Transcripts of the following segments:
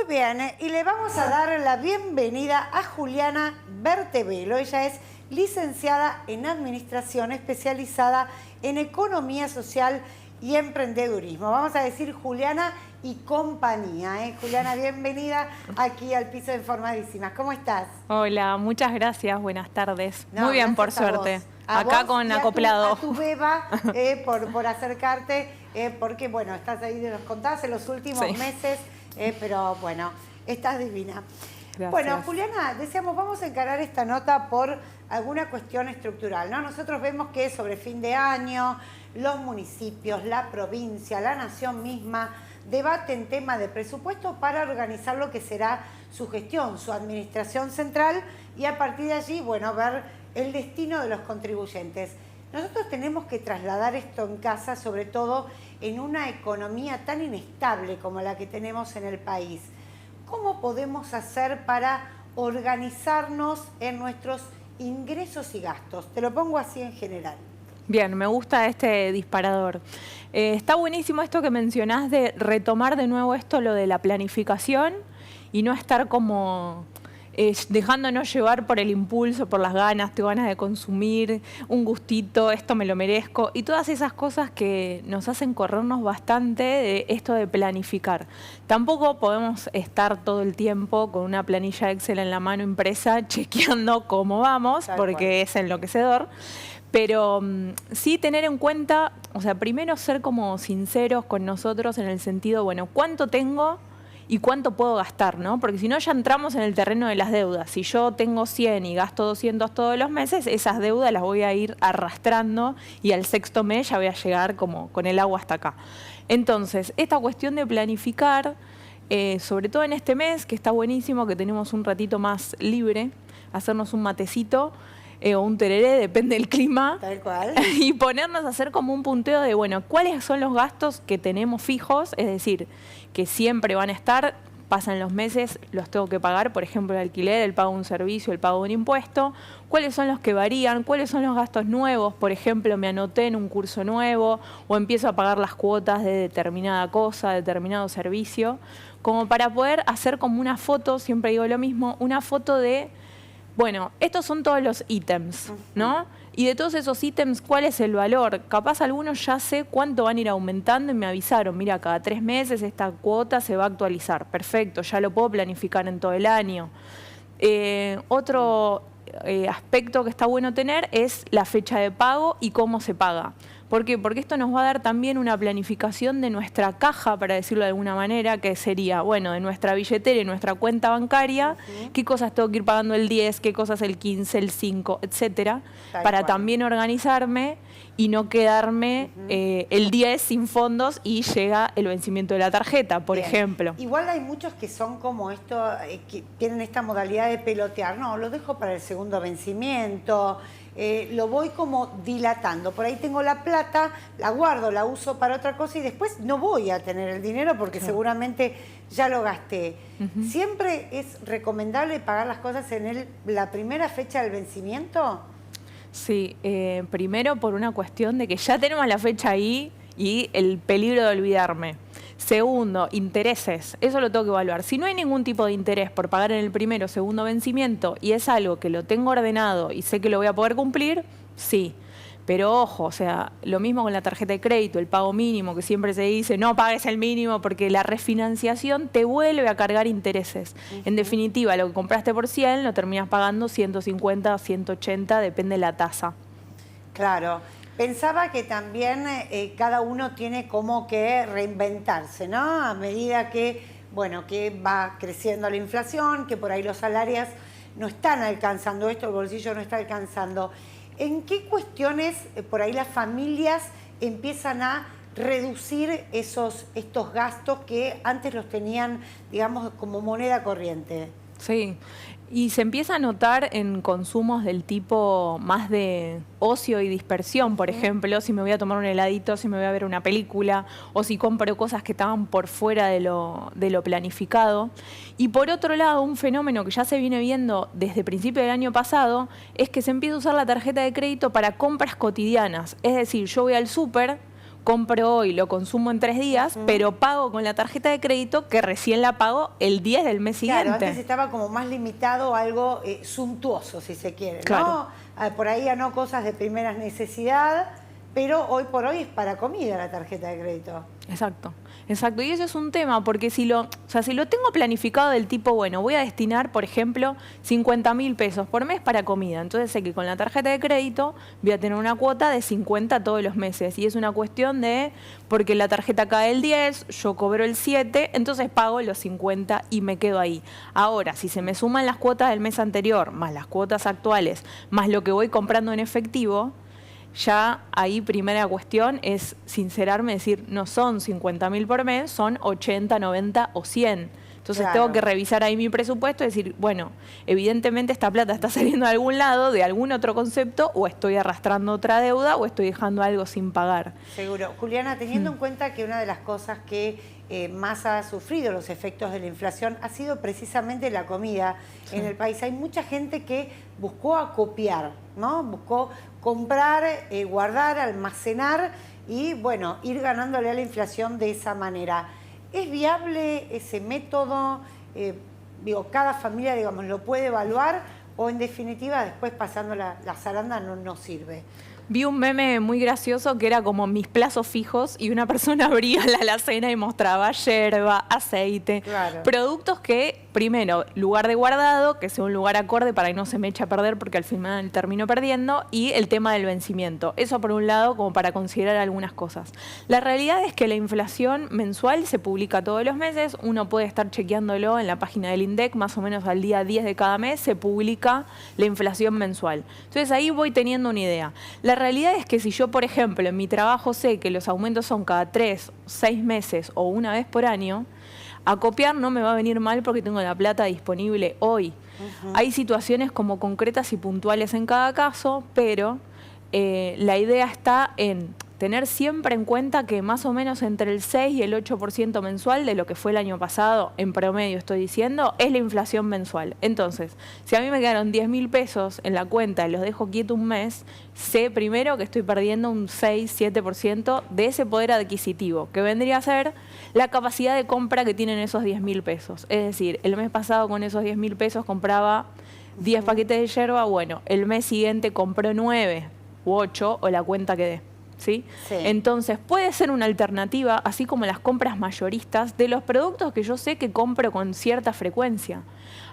Muy bien, y le vamos a dar la bienvenida a Juliana Bertevelo. Ella es licenciada en Administración, especializada en Economía Social y Emprendedurismo. Vamos a decir Juliana y compañía. Juliana, bienvenida aquí al Piso de Informadísimas. ¿Cómo estás? Hola, muchas gracias, buenas tardes. Muy bien, por suerte. Acá con acoplado. A tu beba por acercarte, porque bueno, estás ahí, nos contabas en los últimos meses, pero bueno, estás divina. Gracias. Bueno, Juliana, decíamos, vamos a encarar esta nota por alguna cuestión estructural, ¿no? Nosotros vemos que sobre fin de año, los municipios, la provincia, la nación misma, debaten tema de presupuesto para organizar lo que será su gestión, su administración central, y a partir de allí, bueno, ver el destino de los contribuyentes. Nosotros tenemos que trasladar esto en casa, sobre todo en una economía tan inestable como la que tenemos en el país. ¿Cómo podemos hacer para organizarnos en nuestros ingresos y gastos? Te lo pongo así en general. Bien, me gusta este disparador. Está buenísimo esto que mencionás de retomar de nuevo esto, lo de la planificación, y no estar como dejándonos llevar por el impulso, por las ganas, tengo ganas de consumir, un gustito, esto me lo merezco, y todas esas cosas que nos hacen corrernos bastante de esto de planificar. Tampoco podemos estar todo el tiempo con una planilla Excel en la mano impresa chequeando cómo vamos, porque es enloquecedor. Pero sí tener en cuenta, o sea, primero ser como sinceros con nosotros en el sentido, bueno, ¿cuánto tengo y cuánto puedo gastar, ¿no? Porque si no ya entramos en el terreno de las deudas. Si yo tengo 100 y gasto 200 todos los meses, esas deudas las voy a ir arrastrando y al sexto mes ya voy a llegar como con el agua hasta acá. Entonces, esta cuestión de planificar, sobre todo en este mes, que está buenísimo, que tenemos un ratito más libre, hacernos un matecito, o un tereré, depende del clima. Tal cual. Y ponernos a hacer como un punteo de, bueno, ¿cuáles son los gastos que tenemos fijos? Es decir, que siempre van a estar, pasan los meses, los tengo que pagar, por ejemplo, el alquiler, el pago de un servicio, el pago de un impuesto. ¿Cuáles son los que varían? ¿Cuáles son los gastos nuevos? Por ejemplo, me anoté en un curso nuevo o empiezo a pagar las cuotas de determinada cosa, determinado servicio, como para poder hacer como una foto, siempre digo lo mismo, una foto de, bueno, estos son todos los ítems, ¿no? Y de todos esos ítems, ¿cuál es el valor? Capaz algunos ya sé cuánto van a ir aumentando y me avisaron, mira, cada 3 meses esta cuota se va a actualizar. Perfecto, ya lo puedo planificar en todo el año. Otro aspecto que está bueno tener es la fecha de pago y cómo se paga. ¿Por qué? Porque esto nos va a dar también una planificación de nuestra caja, para decirlo de alguna manera, que sería, bueno, de nuestra billetera y nuestra cuenta bancaria, qué cosas tengo que ir pagando el 10, qué cosas el 15, el 5, etcétera, para también organizarme y no quedarme el 10 sin fondos y llega el vencimiento de la tarjeta, por ejemplo. Igual hay muchos que son como esto, que tienen esta modalidad de pelotear. No, lo dejo para el segundo vencimiento, lo voy como dilatando. Por ahí tengo la plata, la guardo, la uso para otra cosa y después no voy a tener el dinero porque seguramente ya lo gasté. ¿Siempre es recomendable pagar las cosas en la primera fecha del vencimiento? Sí, primero por una cuestión de que ya tenemos la fecha ahí y el peligro de olvidarme. Segundo, intereses. Eso lo tengo que evaluar. Si no hay ningún tipo de interés por pagar en el primero o segundo vencimiento y es algo que lo tengo ordenado y sé que lo voy a poder cumplir, sí. Pero ojo, o sea, lo mismo con la tarjeta de crédito, el pago mínimo, que siempre se dice, no pagues el mínimo porque la refinanciación te vuelve a cargar intereses. En definitiva, lo que compraste por 100 lo terminas pagando 150 o 180, depende de la tasa. Claro. Pensaba que también cada uno tiene como que reinventarse, ¿no? A medida que, bueno, que va creciendo la inflación, que por ahí los salarios no están alcanzando esto, el bolsillo no está alcanzando. ¿En qué cuestiones por ahí las familias empiezan a reducir estos gastos que antes los tenían, digamos, como moneda corriente? Sí, y se empieza a notar en consumos del tipo más de ocio y dispersión, por ejemplo, si me voy a tomar un heladito, si me voy a ver una película, o si compro cosas que estaban por fuera de lo planificado. Y por otro lado, un fenómeno que ya se viene viendo desde principio del año pasado es que se empieza a usar la tarjeta de crédito para compras cotidianas. Es decir, yo voy al súper, compro hoy, lo consumo en 3 días, pero pago con la tarjeta de crédito que recién la pago el 10 del mes siguiente. Claro, antes estaba como más limitado a algo suntuoso, si se quiere, ¿no? Claro. Por ahí a no cosas de primera necesidad, pero hoy por hoy es para comida la tarjeta de crédito. Exacto. Exacto, y eso es un tema, porque si lo tengo planificado del tipo, bueno, voy a destinar, por ejemplo, 50.000 pesos por mes para comida, entonces sé que con la tarjeta de crédito voy a tener una cuota de 50 todos los meses, y es una cuestión de, porque la tarjeta cae el 10, yo cobro el 7, entonces pago los 50 y me quedo ahí. Ahora, si se me suman las cuotas del mes anterior, más las cuotas actuales, más lo que voy comprando en efectivo, ya ahí primera cuestión es sincerarme, decir, no son 50.000 por mes, son 80, 90 o 100. Entonces Claro. tengo que revisar ahí mi presupuesto y decir, bueno, evidentemente esta plata está saliendo de algún lado, de algún otro concepto, o estoy arrastrando otra deuda, o estoy dejando algo sin pagar. Seguro. Juliana, teniendo en cuenta que una de las cosas que más ha sufrido los efectos de la inflación ha sido precisamente la comida en el país, hay mucha gente que buscó acopiar, ¿no? Buscó comprar, guardar, almacenar y, bueno, ir ganándole a la inflación de esa manera. ¿Es viable ese método? Cada familia, digamos, lo puede evaluar o en definitiva después pasando la zaranda no sirve. Vi un meme muy gracioso que era como mis plazos fijos y una persona abría la alacena y mostraba yerba, aceite, Claro. productos que, primero, lugar de guardado, que sea un lugar acorde para que no se me eche a perder porque al final termino perdiendo, y el tema del vencimiento. Eso por un lado, como para considerar algunas cosas. La realidad es que la inflación mensual se publica todos los meses, uno puede estar chequeándolo en la página del INDEC, más o menos al día 10 de cada mes se publica la inflación mensual. Entonces ahí voy teniendo una idea. La realidad es que si yo, por ejemplo, en mi trabajo sé que los aumentos son cada 3, 6 meses o una vez por año, acopiar no me va a venir mal porque tengo la plata disponible hoy. Hay situaciones como concretas y puntuales en cada caso, pero la idea está en tener siempre en cuenta que más o menos entre el 6 y el 8% mensual de lo que fue el año pasado, en promedio estoy diciendo, es la inflación mensual. Entonces, si a mí me quedaron 10.000 pesos en la cuenta y los dejo quieto un mes, sé primero que estoy perdiendo un 6-7% de ese poder adquisitivo, que vendría a ser la capacidad de compra que tienen esos 10.000 pesos. Es decir, el mes pasado con esos 10.000 pesos compraba 10 paquetes de yerba, bueno, el mes siguiente compró 9 u 8 o la cuenta que dé. ¿Sí? Sí. Entonces puede ser una alternativa, así como las compras mayoristas, de los productos que yo sé que compro con cierta frecuencia.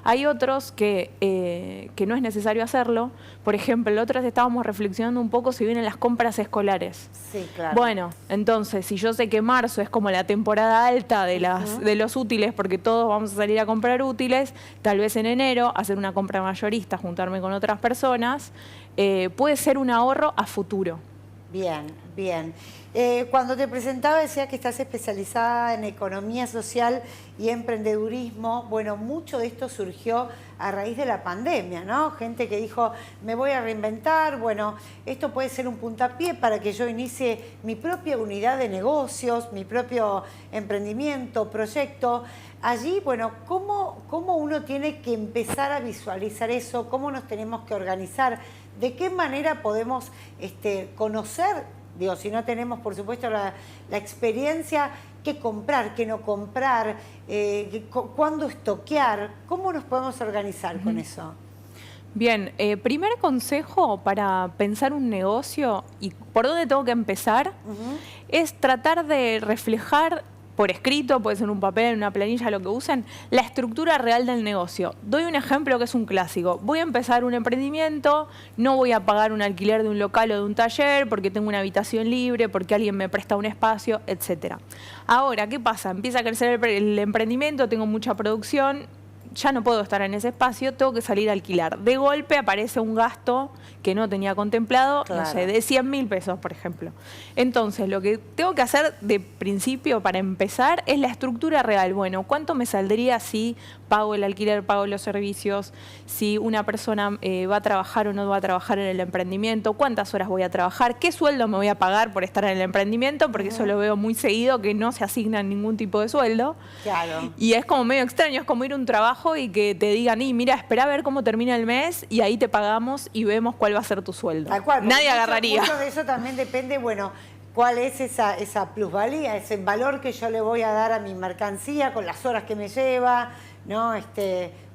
Hay otros que no es necesario hacerlo. Por ejemplo, la otra vez estábamos reflexionando un poco si vienen las compras escolares. Sí, claro. Bueno, entonces, si yo sé que marzo es como la temporada alta de los útiles, porque todos vamos a salir a comprar útiles, tal vez en enero hacer una compra mayorista, juntarme con otras personas, puede ser un ahorro a futuro. Bien, bien. Cuando te presentaba decía que estás especializada en economía social y emprendedurismo. Bueno, mucho de esto surgió a raíz de la pandemia, ¿no? Gente que dijo, me voy a reinventar. Bueno, esto puede ser un puntapié para que yo inicie mi propia unidad de negocios, mi propio emprendimiento, proyecto. Allí, bueno, ¿cómo uno tiene que empezar a visualizar eso? ¿Cómo nos tenemos que organizar? ¿De qué manera podemos conocer, digo, si no tenemos, por supuesto, la experiencia, qué comprar, qué no comprar, cuándo estoquear? ¿Cómo nos podemos organizar con eso? Bien, primer consejo para pensar un negocio y por dónde tengo que empezar es tratar de reflejar por escrito, puede ser en un papel, en una planilla, lo que usen, la estructura real del negocio. Doy un ejemplo que es un clásico. Voy a empezar un emprendimiento, no voy a pagar un alquiler de un local o de un taller porque tengo una habitación libre, porque alguien me presta un espacio, etc. Ahora, ¿qué pasa? Empieza a crecer el emprendimiento, tengo mucha producción, ya no puedo estar en ese espacio, tengo que salir a alquilar. De golpe aparece un gasto que no tenía contemplado, claro, no sé, de 100.000 pesos, por ejemplo. Entonces, lo que tengo que hacer de principio para empezar es la estructura real. Bueno, ¿cuánto me saldría si pago el alquiler, pago los servicios, si una persona va a trabajar o no va a trabajar en el emprendimiento, cuántas horas voy a trabajar, qué sueldo me voy a pagar por estar en el emprendimiento, porque eso lo veo muy seguido, que no se asigna ningún tipo de sueldo. Claro. Y es como medio extraño, es como ir a un trabajo y que te digan, y mira, espera a ver cómo termina el mes y ahí te pagamos y vemos cuál va a ser tu sueldo. Tal cual, nadie agarraría. Mucho de eso también depende, bueno, cuál es esa plusvalía, ese valor que yo le voy a dar a mi mercancía con las horas que me lleva, ¿no?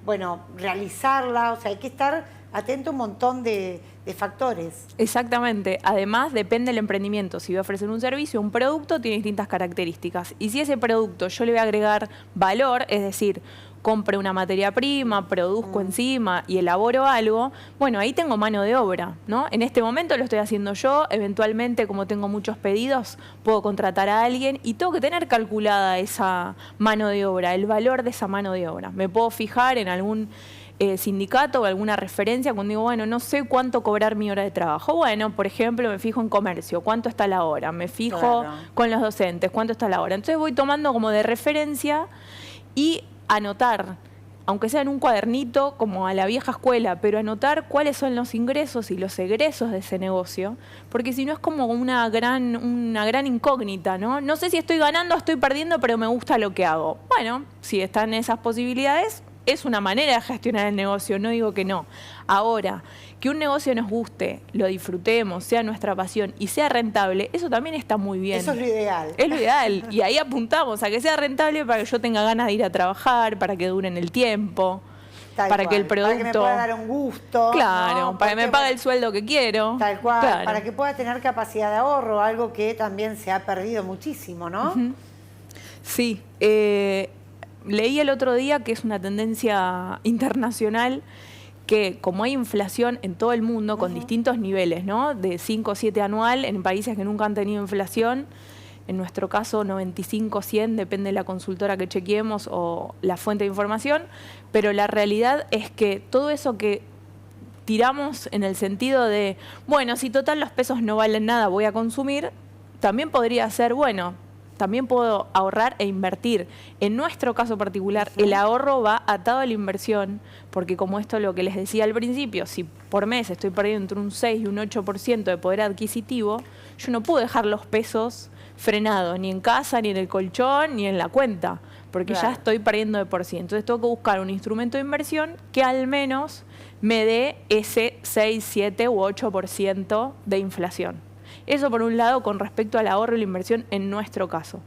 Bueno, realizarla, o sea, hay que estar atento a un montón de factores. Exactamente. Además, depende del emprendimiento. Si voy a ofrecer un servicio, un producto, tiene distintas características. Y si ese producto yo le voy a agregar valor, es decir, compre una materia prima, produzco encima y elaboro algo, bueno, ahí tengo mano de obra, ¿no? En este momento lo estoy haciendo yo, eventualmente, como tengo muchos pedidos, puedo contratar a alguien y tengo que tener calculada esa mano de obra, el valor de esa mano de obra. Me puedo fijar en algún sindicato o alguna referencia cuando digo, bueno, no sé cuánto cobrar mi hora de trabajo. Bueno, por ejemplo, me fijo en comercio, cuánto está la hora, me fijo con los docentes, cuánto está la hora. Entonces voy tomando como de referencia y anotar, aunque sea en un cuadernito, como a la vieja escuela, pero anotar cuáles son los ingresos y los egresos de ese negocio, porque si no es como una gran incógnita, ¿no? No sé si estoy ganando o estoy perdiendo, pero me gusta lo que hago. Bueno, si están esas posibilidades, es una manera de gestionar el negocio, no digo que no. Ahora, que un negocio nos guste, lo disfrutemos, sea nuestra pasión y sea rentable, eso también está muy bien. Eso es lo ideal. Es lo ideal. Y ahí apuntamos a que sea rentable para que yo tenga ganas de ir a trabajar, para que dure en el tiempo, para que el producto... Para que me pueda dar un gusto. Claro, ¿no? para que me pague el sueldo que quiero. Tal cual, claro. Para que pueda tener capacidad de ahorro, algo que también se ha perdido muchísimo, ¿no? Sí. Leí el otro día que es una tendencia internacional que como hay inflación en todo el mundo con distintos niveles, ¿no? De 5 o 7 anual en países que nunca han tenido inflación, en nuestro caso 95, 100, depende de la consultora que chequeemos o la fuente de información, pero la realidad es que todo eso que tiramos en el sentido de, bueno, si total los pesos no valen nada, voy a consumir, también podría ser, bueno, también puedo ahorrar e invertir. En nuestro caso particular, el ahorro va atado a la inversión, porque como esto lo que les decía al principio, si por mes estoy perdiendo entre un 6 y un 8% de poder adquisitivo, yo no puedo dejar los pesos frenados, ni en casa, ni en el colchón, ni en la cuenta, porque ya estoy perdiendo de por sí. Entonces tengo que buscar un instrumento de inversión que al menos me dé ese 6, 7 u 8% de inflación. Eso por un lado con respecto al ahorro y la inversión en nuestro caso.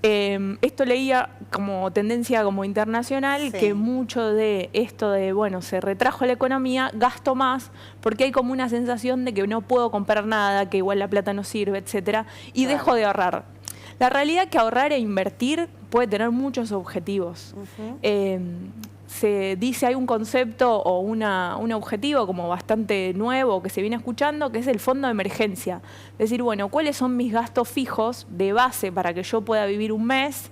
Esto leía como tendencia como internacional, que mucho de esto de, bueno, se retrajo la economía, gasto más, porque hay como una sensación de que no puedo comprar nada, que igual la plata no sirve, etcétera, y dejo de ahorrar. La realidad es que ahorrar e invertir puede tener muchos objetivos. Se dice, hay un concepto o un objetivo como bastante nuevo que se viene escuchando, que es el fondo de emergencia. Es decir, bueno, ¿cuáles son mis gastos fijos de base para que yo pueda vivir un mes?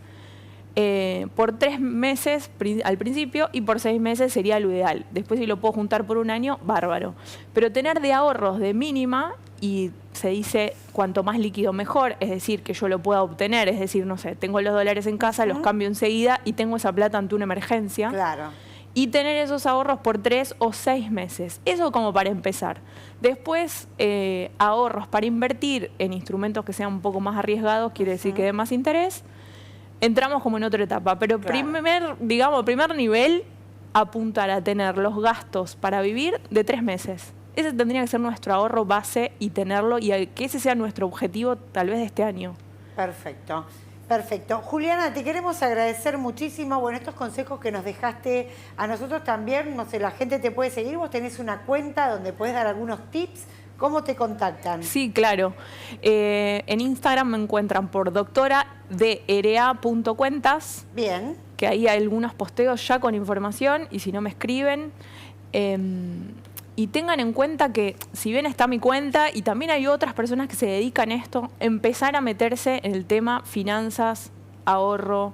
Por 3 meses al principio y por 6 meses sería lo ideal. Después si lo puedo juntar por un año, bárbaro. Pero tener de ahorros de mínima, y se dice cuanto más líquido mejor, es decir, que yo lo pueda obtener, es decir, no sé, tengo los dólares en casa, los cambio enseguida y tengo esa plata ante una emergencia. Claro. Y tener esos ahorros por 3 o 6 meses. Eso como para empezar. Después, ahorros para invertir en instrumentos que sean un poco más arriesgados, quiere decir que dé más interés. Entramos como en otra etapa, pero primer nivel, apuntar a tener los gastos para vivir de 3 meses. Ese tendría que ser nuestro ahorro base y tenerlo, y que ese sea nuestro objetivo tal vez de este año. Perfecto, perfecto. Juliana, te queremos agradecer muchísimo, bueno, estos consejos que nos dejaste a nosotros también, no sé, la gente te puede seguir, vos tenés una cuenta donde puedes dar algunos tips. ¿Cómo te contactan? Sí, claro. En Instagram me encuentran por doctoradra.cuentas. Bien. Que ahí hay algunos posteos ya con información y si no me escriben. Y tengan en cuenta que si bien está mi cuenta y también hay otras personas que se dedican a esto, empezar a meterse en el tema finanzas, ahorro,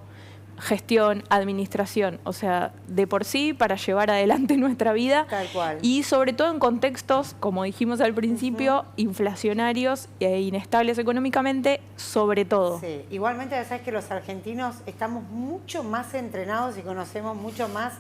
gestión, administración, o sea, de por sí para llevar adelante nuestra vida. Tal cual. Y sobre todo en contextos, como dijimos al principio, inflacionarios e inestables económicamente, sobre todo. Sí, igualmente ya sabes que los argentinos estamos mucho más entrenados y conocemos mucho más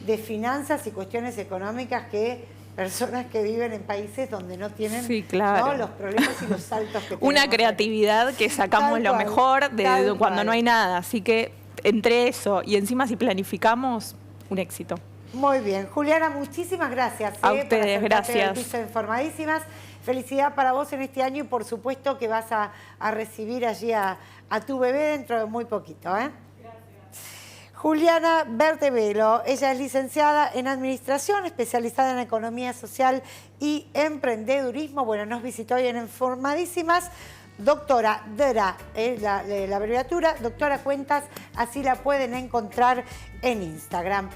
de finanzas y cuestiones económicas que personas que viven en países donde no tienen ¿no? los problemas y los saltos que tenemos. Una creatividad que sacamos lo mejor de cuando no hay nada, así que entre eso y encima si planificamos, un éxito. Muy bien. Juliana, muchísimas gracias. A ustedes, gracias. Del piso de Informadísimas. Felicidad para vos en este año y por supuesto que vas a recibir allí a tu bebé dentro de muy poquito, ¿eh? Juliana Bertevelo, ella es licenciada en Administración, especializada en Economía Social y Emprendedurismo. Bueno, nos visitó hoy en Informadísimas. Doctora DERA, la abreviatura, Doctora Cuentas, así la pueden encontrar en Instagram.